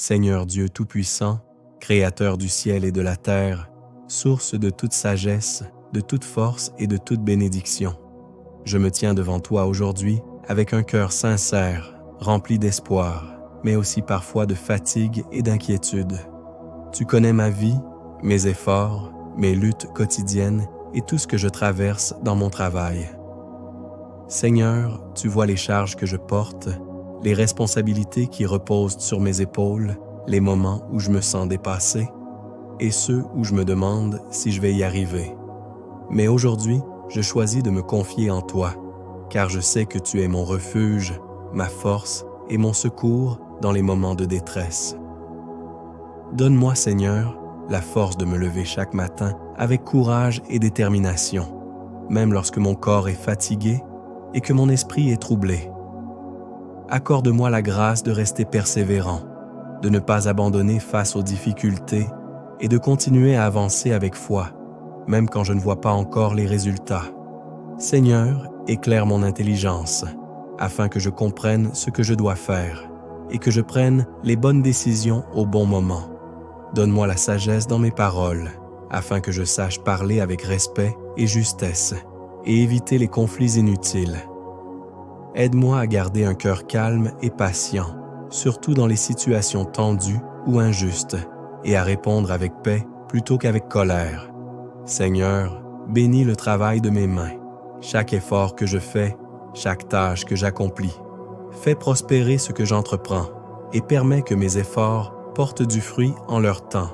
Seigneur Dieu Tout-Puissant, Créateur du ciel et de la terre, source de toute sagesse, de toute force et de toute bénédiction. Je me tiens devant toi aujourd'hui avec un cœur sincère, rempli d'espoir, mais aussi parfois de fatigue et d'inquiétude. Tu connais ma vie, mes efforts, mes luttes quotidiennes et tout ce que je traverse dans mon travail. Seigneur, tu vois les charges que je porte, les responsabilités qui reposent sur mes épaules, les moments où je me sens dépassé et ceux où je me demande si je vais y arriver. Mais aujourd'hui, je choisis de me confier en toi, car je sais que tu es mon refuge, ma force et mon secours dans les moments de détresse. Donne-moi, Seigneur, la force de me lever chaque matin avec courage et détermination, même lorsque mon corps est fatigué et que mon esprit est troublé. Accorde-moi la grâce de rester persévérant, de ne pas abandonner face aux difficultés et de continuer à avancer avec foi, même quand je ne vois pas encore les résultats. Seigneur, éclaire mon intelligence, afin que je comprenne ce que je dois faire et que je prenne les bonnes décisions au bon moment. Donne-moi la sagesse dans mes paroles, afin que je sache parler avec respect et justesse et éviter les conflits inutiles. Aide-moi à garder un cœur calme et patient, surtout dans les situations tendues ou injustes, et à répondre avec paix plutôt qu'avec colère. Seigneur, bénis le travail de mes mains, chaque effort que je fais, chaque tâche que j'accomplis. Fais prospérer ce que j'entreprends et permets que mes efforts portent du fruit en leur temps.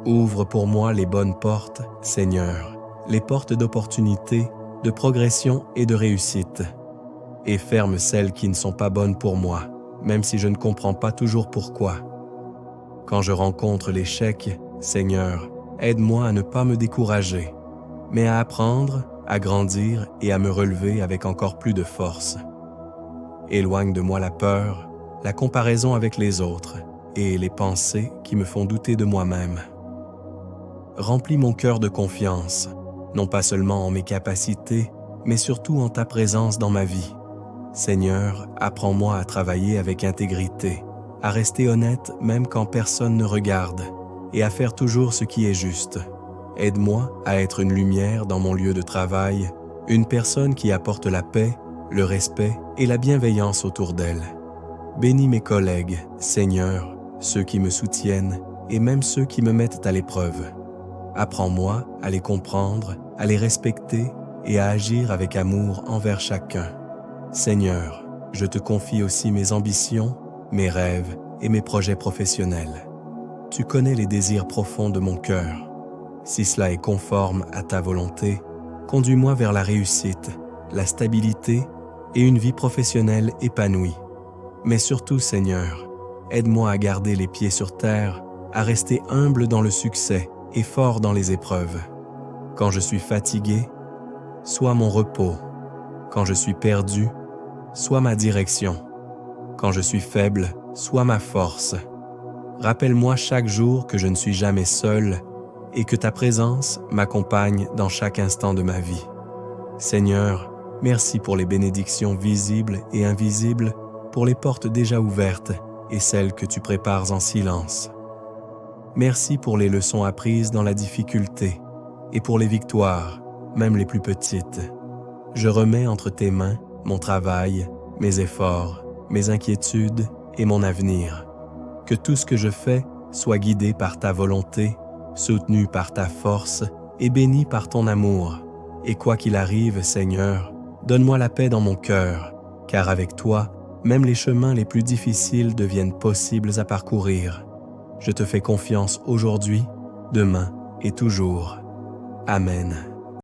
Ouvre pour moi les bonnes portes, Seigneur, les portes d'opportunité, de progression et de réussite. Et ferme celles qui ne sont pas bonnes pour moi, même si je ne comprends pas toujours pourquoi. Quand je rencontre l'échec, Seigneur, aide-moi à ne pas me décourager, mais à apprendre, à grandir et à me relever avec encore plus de force. Éloigne de moi la peur, la comparaison avec les autres et les pensées qui me font douter de moi-même. Remplis mon cœur de confiance, non pas seulement en mes capacités, mais surtout en ta présence dans ma vie. Seigneur, apprends-moi à travailler avec intégrité, à rester honnête même quand personne ne regarde, et à faire toujours ce qui est juste. Aide-moi à être une lumière dans mon lieu de travail, une personne qui apporte la paix, le respect et la bienveillance autour d'elle. Bénis mes collègues, Seigneur, ceux qui me soutiennent et même ceux qui me mettent à l'épreuve. Apprends-moi à les comprendre, à les respecter et à agir avec amour envers chacun. Seigneur, je te confie aussi mes ambitions, mes rêves et mes projets professionnels. Tu connais les désirs profonds de mon cœur. Si cela est conforme à ta volonté, conduis-moi vers la réussite, la stabilité et une vie professionnelle épanouie. Mais surtout, Seigneur, aide-moi à garder les pieds sur terre, à rester humble dans le succès et fort dans les épreuves. Quand je suis fatigué, sois mon repos. Quand je suis perdu, sois ma direction. Quand je suis faible, sois ma force. Rappelle-moi chaque jour que je ne suis jamais seul et que ta présence m'accompagne dans chaque instant de ma vie. Seigneur, merci pour les bénédictions visibles et invisibles, pour les portes déjà ouvertes et celles que tu prépares en silence. Merci pour les leçons apprises dans la difficulté et pour les victoires, même les plus petites. Je remets entre tes mains mon travail, mes efforts, mes inquiétudes et mon avenir. Que tout ce que je fais soit guidé par ta volonté, soutenu par ta force et béni par ton amour. Et quoi qu'il arrive, Seigneur, donne-moi la paix dans mon cœur, car avec toi, même les chemins les plus difficiles deviennent possibles à parcourir. Je te fais confiance aujourd'hui, demain et toujours. Amen.